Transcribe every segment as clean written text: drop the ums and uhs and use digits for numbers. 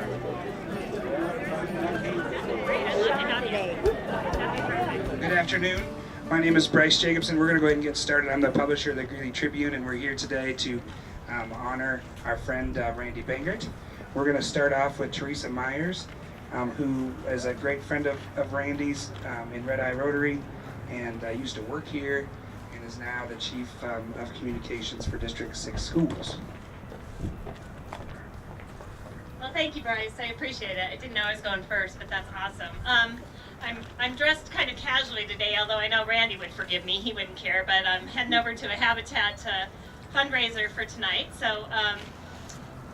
Good afternoon. My name is Bryce Jacobson. We're going to go ahead and get started. I'm the publisher of the Greeley Tribune, and we're here today to honor our friend Randy Bangert. We're going to start off with Theresa Myers, who is a great friend of Randy's in Red Eye Rotary, and used to work here, and is now the Chief of Communications for District 6 Schools. Well, thank you, Bryce. I appreciate it. I didn't know I was going first, but that's awesome. I'm dressed kind of casually today, although I know Randy would forgive me. He wouldn't care, but I'm heading over to a Habitat fundraiser for tonight. So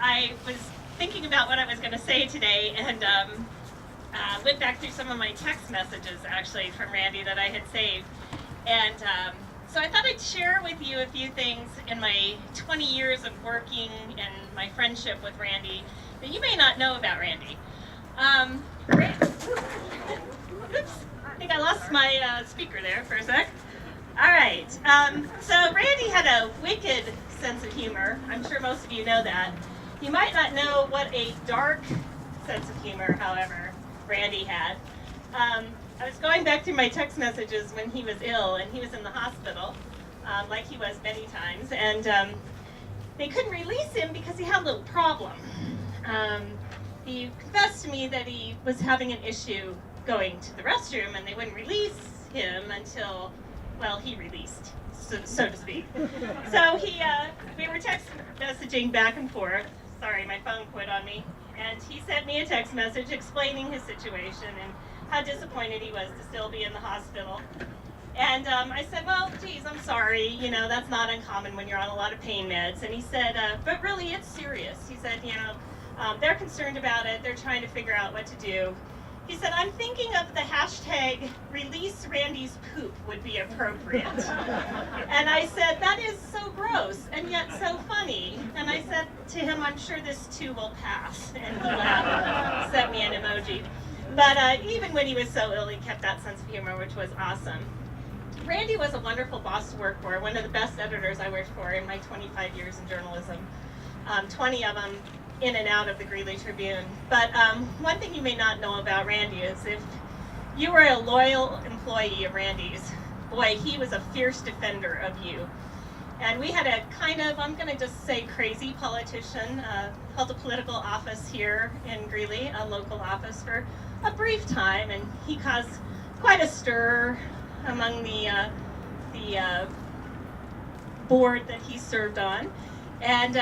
I was thinking about what I was going to say today, and went back through some of my text messages, actually, from Randy that I had saved. And so I thought I'd share with you a few things in my 20 years of working and my friendship with Randy that you may not know about Randy. Oops, I think I lost my speaker there for a sec. All right, so Randy had a wicked sense of humor. I'm sure most of you know that. You might not know what a dark sense of humor, however, Randy had. I was going back through my text messages when he was ill, and he was in the hospital, like he was many times, and they couldn't release him because he had a little problem. He confessed to me that he was having an issue going to the restroom, and they wouldn't release him until, well, he released, so to speak. So we were text messaging back and forth. Sorry, my phone quit on me. And he sent me a text message explaining his situation and how disappointed he was to still be in the hospital. And I said, well, geez, I'm sorry. You know, that's not uncommon when you're on a lot of pain meds. And he said, but really, it's serious. He said, you know, they're concerned about it. They're trying to figure out what to do. He said, I'm thinking of the hashtag release Randy's poop would be appropriate. And I said, that is so gross and yet so funny. And I said to him, I'm sure this too will pass. And he laughed, sent me an emoji. But even when he was so ill, he kept that sense of humor, which was awesome. Randy was a wonderful boss to work for, one of the best editors I worked for in my 25 years in journalism, 20 of them in and out of the Greeley Tribune. But one thing you may not know about Randy is if you were a loyal employee of Randy's, boy, he was a fierce defender of you. And we had a kind of, I'm going to just say crazy politician, held a political office here in Greeley, a local office for a brief time, and he caused quite a stir among the board that he served on. And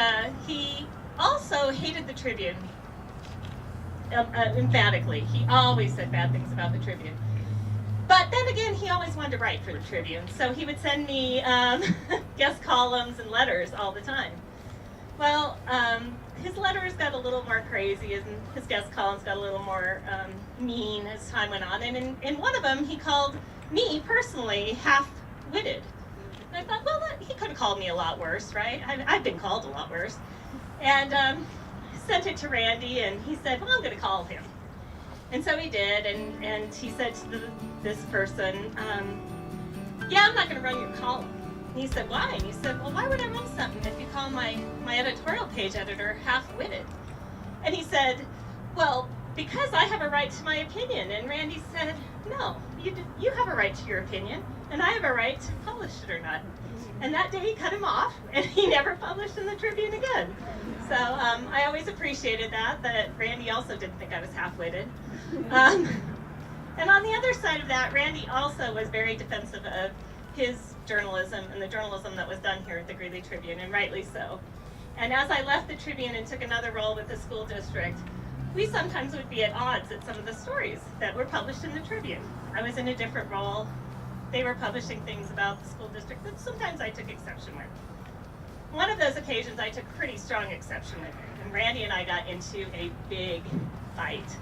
he also hated the Tribune, emphatically. He always said bad things about the Tribune. But then again, he always wanted to write for the Tribune, so he would send me guest columns and letters all the time. Well, his letters got a little more crazy, and his guest columns got a little more mean as time went on. And in one of them, he called me personally half-witted. And I thought, well, he could have called me a lot worse, right? I've been called a lot worse. And sent it to Randy, and he said, well, I'm going to call him. And so he did, and he said to this person, yeah, I'm not going to run your column. And he said, why? And he said, well, why would I run something if you call my editorial page editor half-witted? And he said, well, because I have a right to my opinion. And Randy said, no, you have a right to your opinion, and I have a right to publish it or not. And that day he cut him off, and he never published in the Tribune again. So I always appreciated that Randy also didn't think I was half-witted. And on the other side of that, Randy also was very defensive of his journalism and the journalism that was done here at the Greeley Tribune, and rightly so. And as I left the Tribune and took another role with the school district, we sometimes would be at odds at some of the stories that were published in the Tribune. I was in a different role. They were publishing things about the school district that sometimes I took exception with. One of those occasions I took pretty strong exception with, and Randy and I got into a big fight.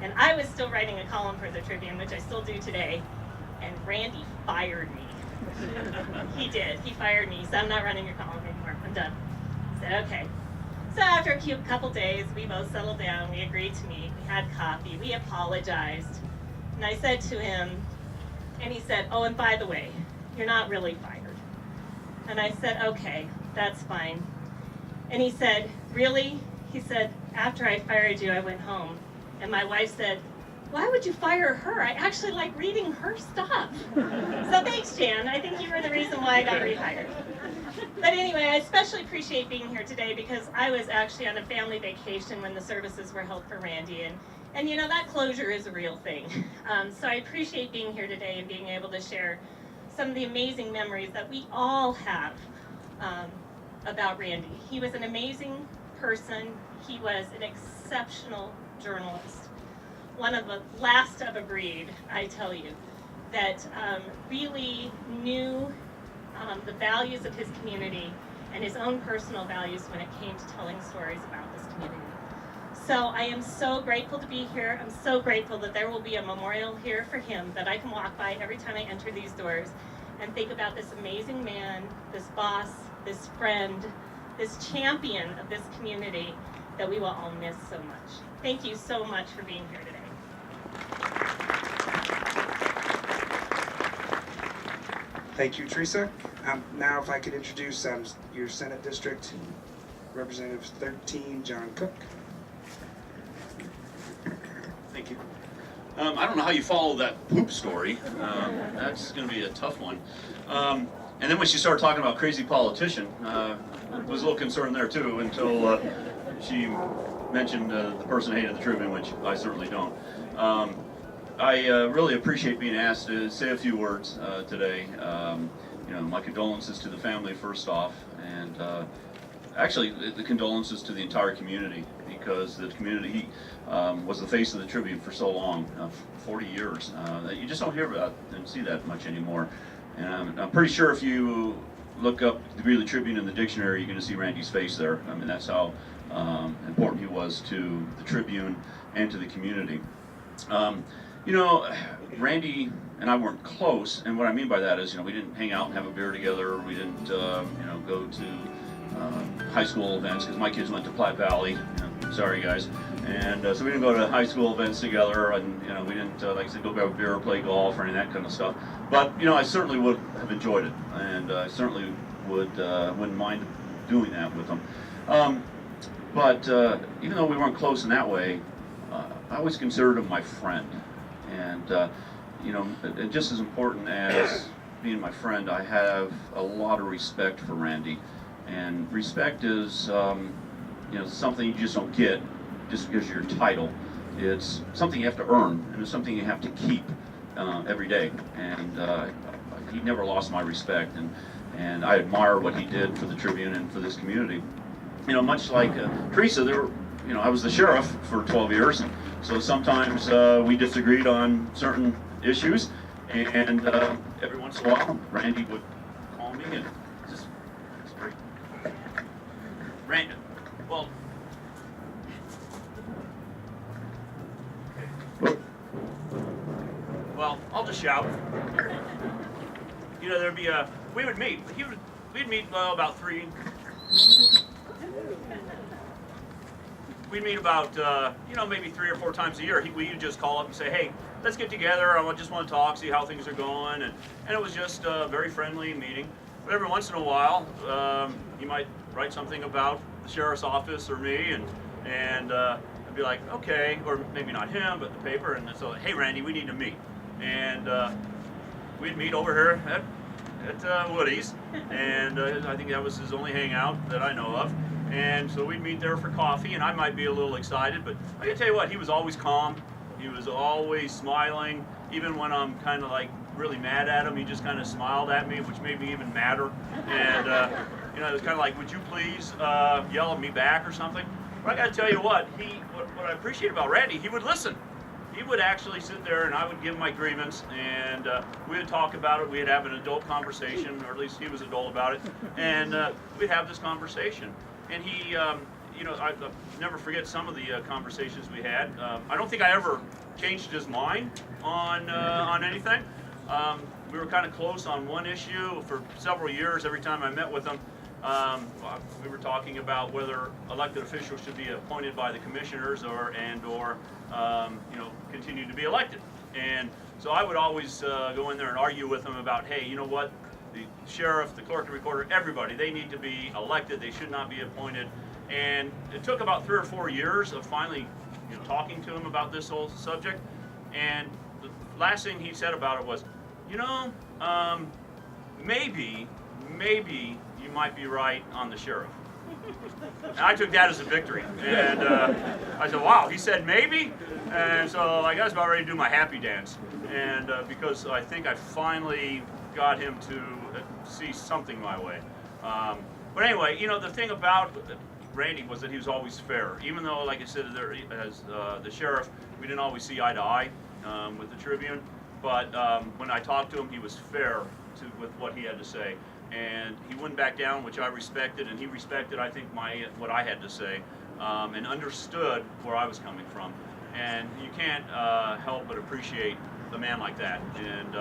And I was still writing a column for the Tribune, which I still do today, and Randy fired me. He did. He fired me. He said, I'm not running your column anymore. I'm done. I said, okay. So after a couple days, we both settled down. We agreed to meet. We had coffee. We apologized. And I said to him, and he said, oh, and by the way, you're not really fired. And I said, okay, that's fine. And he said, really? he said, after I fired you, I went home. And my wife said, why would you fire her? I actually like reading her stuff. So thanks, Jan. I think you were the reason why I got rehired. But anyway, I especially appreciate being here today because I was actually on a family vacation when the services were held for Randy. And you know, that closure is a real thing. So I appreciate being here today and being able to share some of the amazing memories that we all have about Randy. He was an amazing person. He was an exceptional journalist. One of the last of a breed, I tell you, that really knew the values of his community and his own personal values when it came to telling stories about this community. So I am so grateful to be here. I'm so grateful that there will be a memorial here for him that I can walk by every time I enter these doors and think about this amazing man, this boss, this friend, this champion of this community that we will all miss so much. Thank you so much for being here today. Thank you, Theresa. Now if I could introduce your Senate District Representative 13, John Cook. Thank you. I don't know how you follow that poop story. That's going to be a tough one. And then when she started talking about crazy politician, I was a little concerned there too until she mentioned the person who hated the Tribune, which I certainly don't. I really appreciate being asked to say a few words today. You know, my condolences to the family first off, and actually the condolences to the entire community, because the community was the face of the Tribune for so long, 40 years, that you just don't hear about and see that much anymore. And I'm pretty sure if you look up the Greeley Tribune in the dictionary, you're going to see Randy's face there. I mean, that's how important he was to the Tribune and to the community. You know, Randy and I weren't close, and what I mean by that is, you know, we didn't hang out and have a beer together. We didn't, you know, go to high school events, because my kids went to Platte Valley. You know, sorry, guys. And so we didn't go to high school events together, and you know, we didn't, like I said, go grab a beer or play golf or any of that kind of stuff. But you know, I certainly would have enjoyed it, and I certainly wouldn't mind doing that with them. But even though we weren't close in that way, I always considered him my friend. And you know, and just as important as being my friend, I have a lot of respect for Randy. And respect is, you know, something you just don't get just because of your title. It's something you have to earn, and it's something you have to keep every day. And he never lost my respect, and I admire what he did for the Tribune and for this community. You know, much like Theresa, you know, I was the sheriff for 12 years, and so sometimes we disagreed on certain issues, and every once in a while, Randy would call me and just, it's great. Randy, well, okay. Well, I'll just shout. You know, there'd be we would meet. We'd meet about three. We'd meet about, you know, maybe 3 or 4 times a year. We'd just call up and say, hey, let's get together. I just want to talk, see how things are going. And it was just a very friendly meeting. But every once in a while, he might write something about the sheriff's office or me, and I'd be like, okay, or maybe not him, but the paper. And so, hey, Randy, we need to meet. And we'd meet over here at Woody's. And I think that was his only hangout that I know of. And so we'd meet there for coffee, and I might be a little excited, but I can tell you what, he was always calm. He was always smiling. Even when I'm kind of like really mad at him, he just kind of smiled at me, which made me even madder. And you know, it was kind of like, would you please yell at me back or something? But I got to tell you what I appreciate about Randy, he would listen. He would actually sit there, and I would give him my grievance, and we would talk about it. We'd have an adult conversation, or at least he was adult about it, and we'd have this conversation. And he, you know, I'll never forget some of the conversations we had. I don't think I ever changed his mind on anything. We were kind of close on one issue for several years. Every time I met with him, we were talking about whether elected officials should be appointed by the commissioners or you know, continue to be elected. And so I would always go in there and argue with him about, hey, you know what? The sheriff, the clerk and recorder, everybody, they need to be elected. They should not be appointed. And it took about 3 or 4 years of finally, talking to him about this whole subject. And the last thing he said about it was, maybe you might be right on the sheriff. And I took that as a victory. And I said, wow, he said maybe? And so I was about ready to do my happy dance. And because I think I finally got him to see something my way. But anyway, the thing about Randy was that he was always fair. Even though, like I said, as the sheriff, we didn't always see eye to eye with the Tribune. But when I talked to him, he was fair with what he had to say. And he wouldn't back down, which I respected, and he respected, I think, what I had to say, and understood where I was coming from. And you can't help but appreciate a man like that. And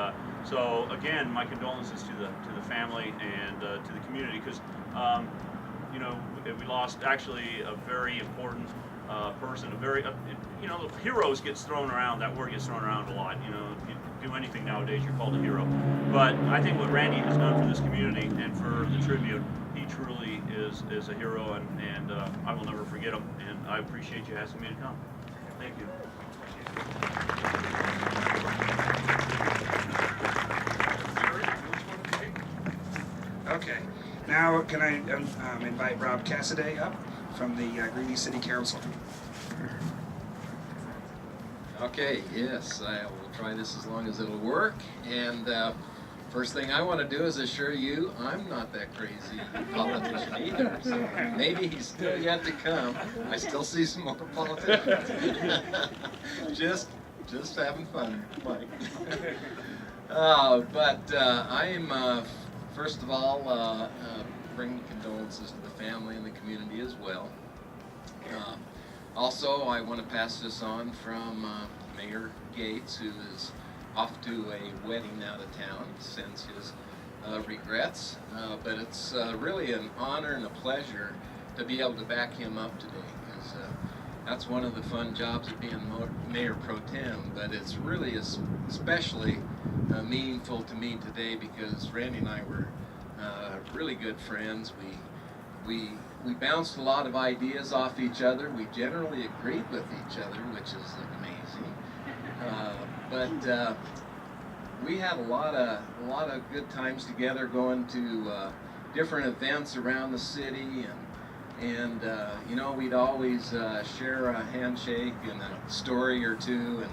so, again, my condolences to the family and to the community, because we lost actually a very important person. Heroes gets thrown around. That word gets thrown around a lot. If you do anything nowadays, you're called a hero. But I think what Randy has done for this community and for the Tribune, he truly is a hero, and I will never forget him. And I appreciate you asking me to come. Thank you. Okay. Now, can I invite Rob Cassiday up from the Greeley City Council? Okay, yes, I will try this as long as it'll work. And first thing I want to do is assure you I'm not that crazy politician either. So maybe he's still yet to come. I still see some more politicians. just having fun, Mike. But I'm first of all bringing condolences to the family and the community as well. Also, I want to pass this on from Mayor Gates, who is off to a wedding out of town, sends his regrets. But it's really an honor and a pleasure to be able to back him up today, because that's one of the fun jobs of being Mayor Pro Tem. But it's really especially meaningful to me today because Randy and I were really good friends. We bounced a lot of ideas off each other. We generally agreed with each other, which is amazing. But we had a lot of good times together, going to different events around the city, and we'd always share a handshake and a story or two.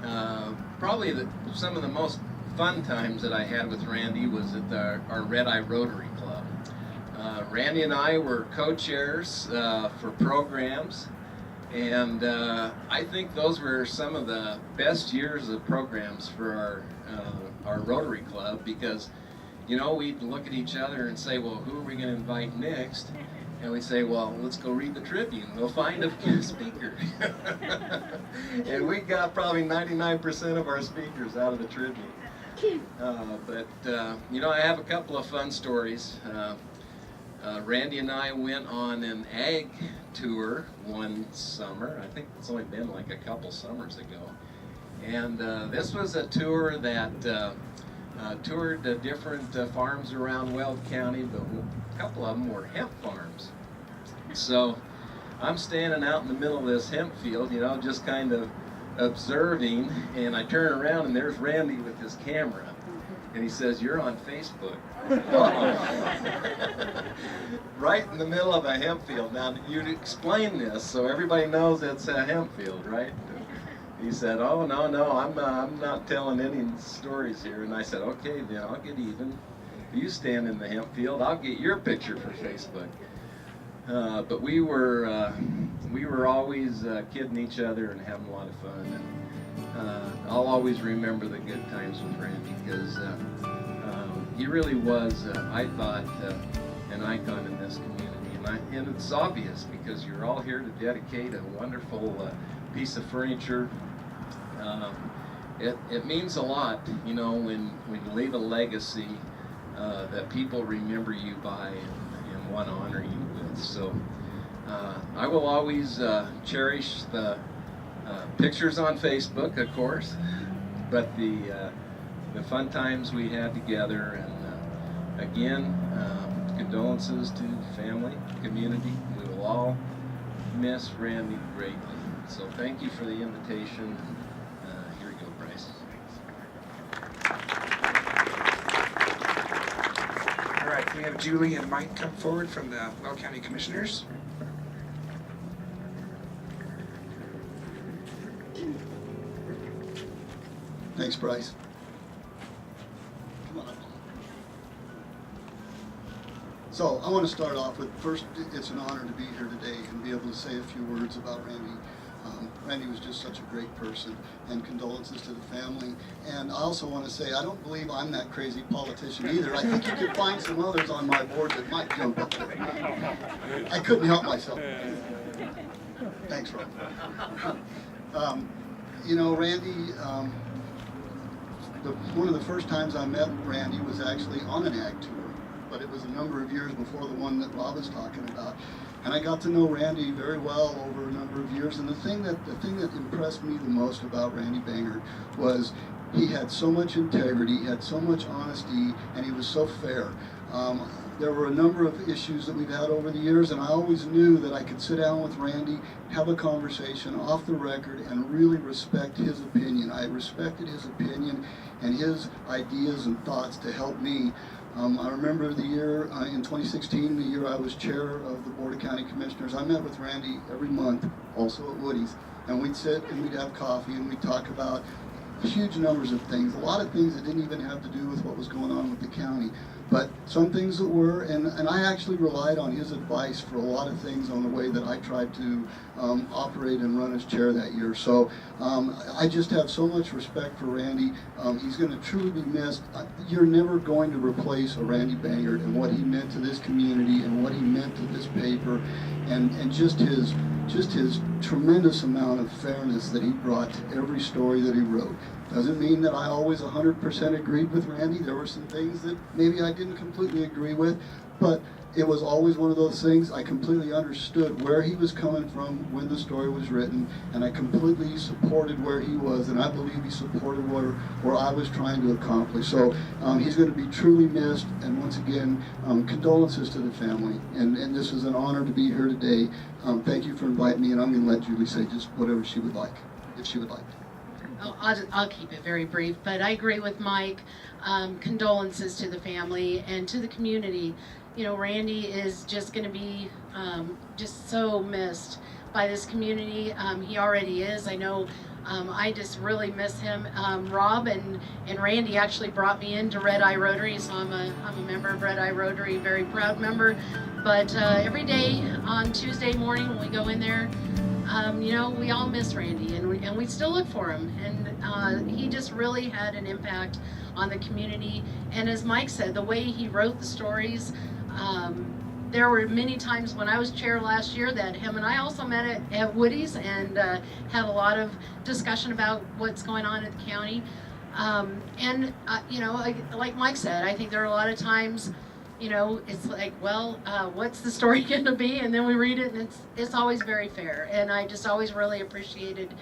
And probably some of the most fun times that I had with Randy was at our Red Eye Rotary Club. Randy and I were co-chairs for programs, and I think those were some of the best years of programs for our Rotary Club, because we'd look at each other and say, well, who are we going to invite next? And we'd say, well, let's go read the Tribune. We'll find a speaker. And we got probably 99% of our speakers out of the Tribune. But I have a couple of fun stories. Randy and I went on an ag tour one summer. I think it's only been like a couple summers ago. And this was a tour that toured different farms around Weld County, but a couple of them were hemp farms. So I'm standing out in the middle of this hemp field, just kind of observing, and I turn around and there's Randy with his camera. And he says, "You're on Facebook." Right in the middle of a hemp field. Now, you'd explain this so everybody knows it's a hemp field, right? He said, "Oh, no, I'm not telling any stories here." And I said, "Okay, then I'll get even. You stand in the hemp field, I'll get your picture for Facebook." But we were always kidding each other and having a lot of fun. And I'll always remember the good times with Randy, because he really was, I thought, an icon in this community. And it's obvious, because you're all here to dedicate a wonderful piece of furniture. It means a lot, when you leave a legacy that people remember you by and want to honor you with. So I will always cherish the pictures on Facebook, of course, but the fun times we had together. And again, condolences to family, community. We will will all miss Randy greatly. So thank you for the invitation. Here you go, Bryce. All right, can we have Julie and Mike come forward from the Weld County Commissioners? Thanks, Bryce. Come on up. So I want to start off with, first, it's an honor to be here today and be able to say a few words about Randy. Randy was just such a great person, and condolences to the family. And I also want to say, I don't believe I'm that crazy politician either. I think you could find some others on my board that might jump up there. I couldn't help myself. Thanks, Rob. You know, Randy, one of the first times I met Randy was actually on an ag tour, but it was a number of years before the one that Rob is talking about. And I got to know Randy very well over a number of years. And the thing that impressed me the most about Randy Bangert was he had so much integrity, he had so much honesty, and he was so fair. There were a number of issues that we've had over the years, and I always knew that I could sit down with Randy, have a conversation off the record, and really respect his opinion. I respected his opinion and his ideas and thoughts to help me. I remember the year in 2016, the year I was chair of the Board of County Commissioners. I met with Randy every month, also at Woody's, and we'd sit and we'd have coffee and we'd talk about huge numbers of things, a lot of things that didn't even have to do with what was going on with the county, but some things that were, and I actually relied on his advice for a lot of things on the way that I tried to operate and run as chair that year. So I just have so much respect for Randy. He's going to truly be missed. You're never going to replace a Randy Bangert and what he meant to this community and what he meant to this paper, and just his tremendous amount of fairness that he brought to every story that he wrote. Doesn't mean that I always 100% agreed with Randy. There were some things that maybe I didn't completely agree with, but it was always one of those things. I completely understood where he was coming from when the story was written, and I completely supported where he was, and I believe he supported where I was trying to accomplish. So he's going to be truly missed, and once again, condolences to the family. And this is an honor to be here today. Thank you for inviting me, and I'm going to let Julie say just whatever she would like, if she would like. Oh, I'll keep it very brief, but I agree with Mike. Condolences to the family and to the community. You know, Randy is just going to be just so missed by this community. He already is. I know I just really miss him. Rob and Randy actually brought me into Red Eye Rotary, so I'm a member of Red Eye Rotary, very proud member. But every day on Tuesday morning when we go in there, you know, we all miss Randy, and we still look for him. And he just really had an impact on the community. And as Mike said, the way he wrote the stories, there were many times when I was chair last year that him and I also met at Woody's and had a lot of discussion about what's going on at the county. You know, like Mike said, I think there are a lot of times, you know, it's like, well, what's the story going to be? And then we read it, and it's always very fair. And I just always really appreciated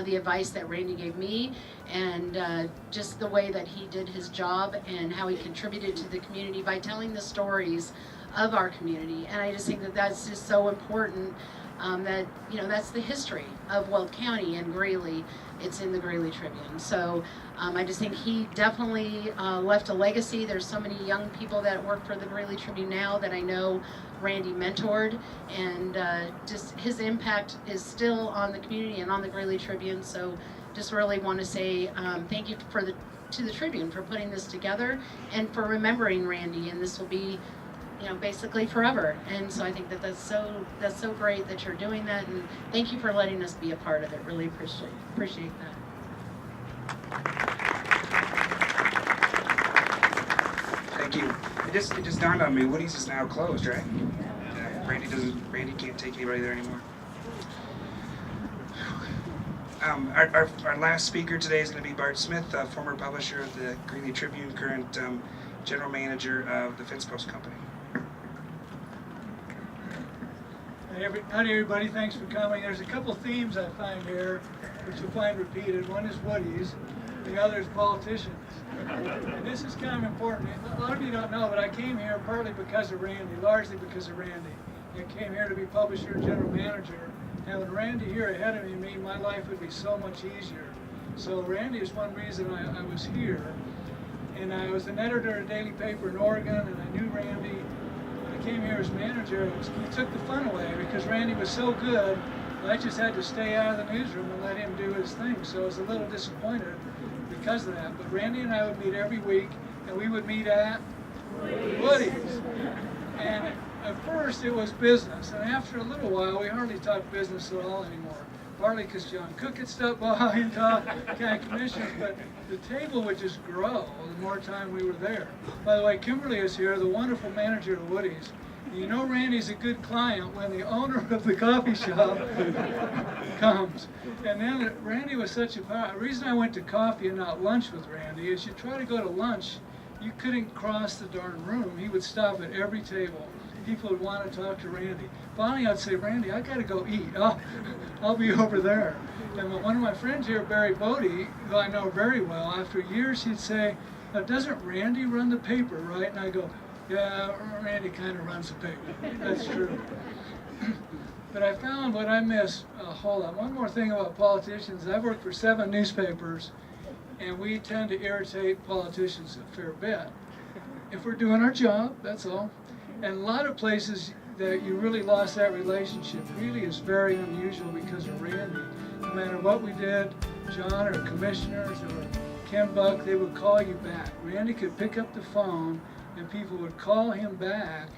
the advice that Randy gave me, and just the way that he did his job and how he contributed to the community by telling the stories of our community. And I just think that that's just so important, that, you know, that's the history of Weld County and Greeley. It's in the Greeley Tribune. So I just think he definitely left a legacy. There's so many young people that work for the Greeley Tribune now that I know Randy mentored, and just his impact is still on the community and on the Greeley Tribune. So just really want to say thank you to the Tribune for putting this together and for remembering Randy, and this will be, you know, basically forever. And so I think that that's so great that you're doing that, and thank you for letting us be a part of it. Really appreciate that. Thank you. It just dawned on me, Woody's is now closed, right? Randy can't take anybody there anymore. Our last speaker today is going to be Bart Smith, former publisher of the Greeley Tribune, current general manager of the Fence Post Company. Howdy everybody, thanks for coming. There's a couple themes I find here which you'll find repeated. One is Woody's, the other is politicians. And this is kind of important. A lot of you don't know, but I came here partly because of Randy, largely because of Randy. and came here to be publisher and general manager. Having Randy here ahead of me, my life would be so much easier. So Randy is one reason I was here. And I was an editor of a daily paper in Oregon, and I knew Randy. When I came here as manager, he took the fun away because Randy was so good. I just had to stay out of the newsroom and let him do his thing. So I was a little disappointed because of that. But Randy and I would meet every week, and we would meet at Woody's. And at first it was business, and after a little while we hardly talked business at all anymore. Partly because John Cook had stopped by and talked kind of commissions, but the table would just grow the more time we were there. By the way, Kimberly is here, the wonderful manager of Woody's. You know Randy's a good client when the owner of the coffee shop comes. And then Randy was such a power. The reason I went to coffee and not lunch with Randy is you try to go to lunch, you couldn't cross the darn room. He would stop at every table. People would want to talk to Randy. Finally, I'd say, Randy, I got to go eat. I'll be over there. And one of my friends here, Barry Bodie, who I know very well, after years he'd say, doesn't Randy run the paper, right? And I go, yeah, Randy kind of runs the paper. That's true. But I found what I miss. Hold on, one more thing about politicians. I've worked for 7 newspapers, and we tend to irritate politicians a fair bit. If we're doing our job, that's all. And a lot of places that you really lost that relationship really is very unusual because of Randy. No matter what we did, John or commissioners or Ken Buck, they would call you back. Randy could pick up the phone and people would call him back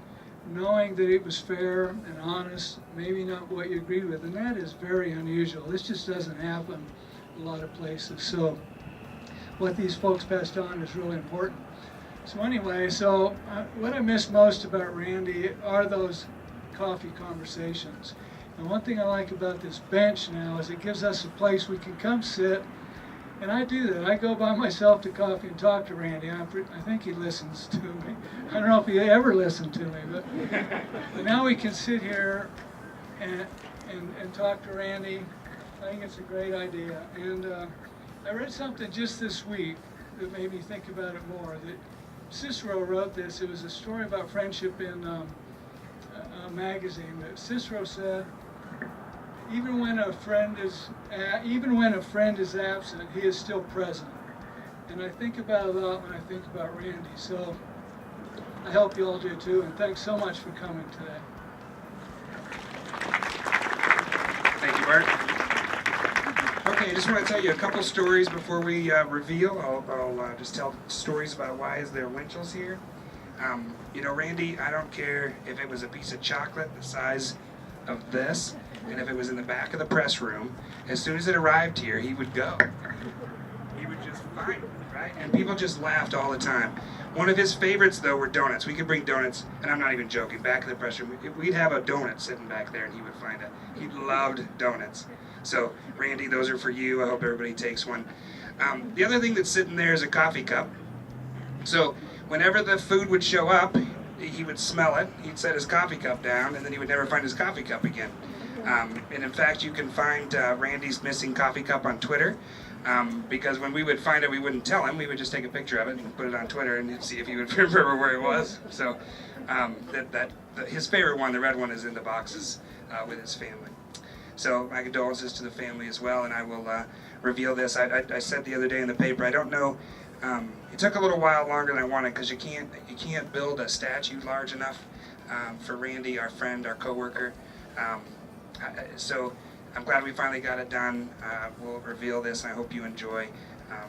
knowing that it was fair and honest, maybe not what you agreed with. And that is very unusual. This just doesn't happen a lot of places. So what these folks passed on is really important. So anyway, what I miss most about Randy are those coffee conversations. And one thing I like about this bench now is it gives us a place we can come sit, and I do that. I go by myself to coffee and talk to Randy. I think he listens to me. I don't know if he ever listened to me, but now we can sit here and talk to Randy. I think it's a great idea. And I read something just this week that made me think about it more. That Cicero wrote this. It was a story about friendship in a magazine. That Cicero said, even when a friend is absent, he is still present. And I think about it a lot when I think about Randy. So I hope you all do too. And thanks so much for coming today. Thank you, Bart. Okay, I just want to tell you a couple stories before we reveal. I'll just tell stories about why is there Winchell's here. You know, Randy, I don't care if it was a piece of chocolate the size of this, and if it was in the back of the press room, as soon as it arrived here, he would go. He would just find it, right? And people just laughed all the time. One of his favorites, though, were donuts. We could bring donuts, and I'm not even joking, back in the press room. We'd have a donut sitting back there, and he would find it. He loved donuts. So, Randy, those are for you. I hope everybody takes one. The other thing that's sitting there is a coffee cup. So, whenever the food would show up, he would smell it, he'd set his coffee cup down, and then he would never find his coffee cup again. And in fact, you can find Randy's missing coffee cup on Twitter, because when we would find it, we wouldn't tell him. We would just take a picture of it and put it on Twitter and see if he would remember where it was. So his favorite one, the red one, is in the boxes with his family. So my condolences to the family as well, and I will reveal this. I said the other day in the paper, I don't know, it took a little while longer than I wanted because you can't build a statue large enough for Randy, our friend, our coworker. So I'm glad we finally got it done. We'll reveal this, and I hope you enjoy.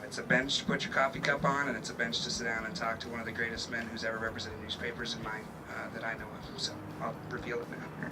It's a bench to put your coffee cup on, and it's a bench to sit down and talk to one of the greatest men who's ever represented newspapers in that I know of. So I'll reveal it now.